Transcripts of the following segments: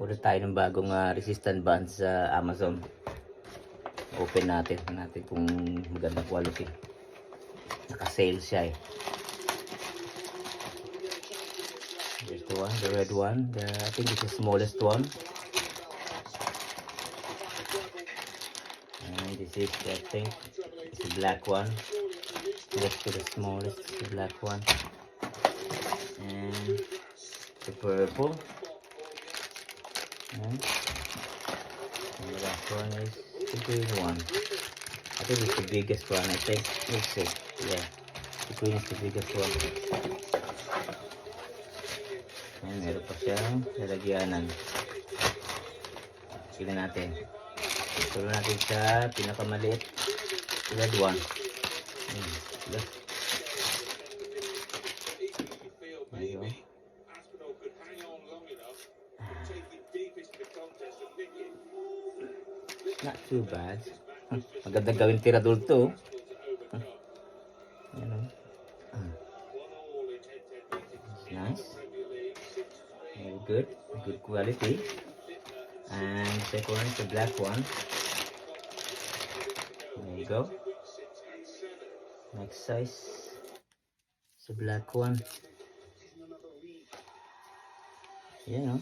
Order tayo ng bagong resistant band sa Amazon. Open natin. Tignan natin kung magandang quality. Naka-sale siya eh. Here's the one, the red one. I think it's the smallest one. And this is, I think, it's the black one. Next to the smallest, the black one. And the purple. And the last one is the green one. I think it's the biggest one, I think. Let's see. Yeah, the green is the biggest one. And meron pa siyang lalagyanan. Tignan natin. Tuloy natin sa pinakamaliit. Red one. Look. There you go. Not too bad. Magandang gawin tirador to. Yan o. It's nice. Very good. Good quality. And second one is the black one. There you go. Next size. It's the black one. You know.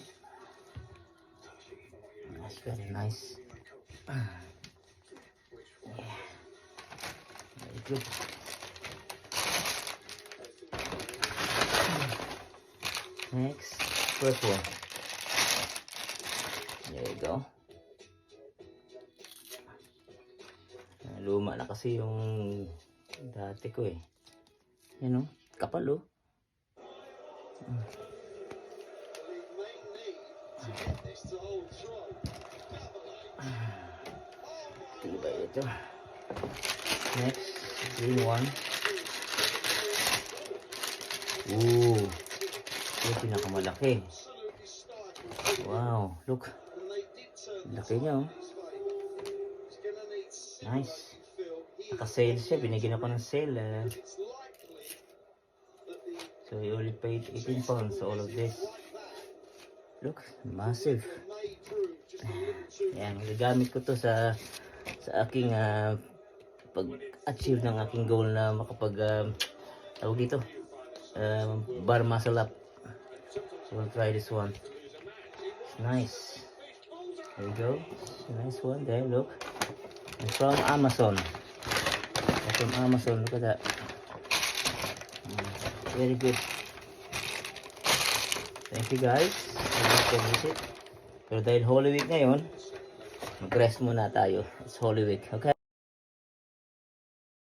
That's very nice. Yeah. Very good. Next, first one. There you go. Luma na kasi yung dati ko eh. Yan o, kapal o. Diba ito? Next, green one. Ooh, ito pinakamalaki. Wow, look. Laki niya oh. Nice. Naka-sale siya, binigyan ako ng sale. So you only paid 18 pounds for all of this. Look, massive. Yan, gagamit ko to sa aking pag-achieve ng aking goal na makapag tawag dito, bar muscle up. So we'll try this one. It's nice. There you go. It's a nice one there, look. It's from Amazon. It's from Amazon, look at that. Very good. Thank you guys. Pero dahil Holy Week ngayon, mag-rest muna tayo. It's Holy Week, okay?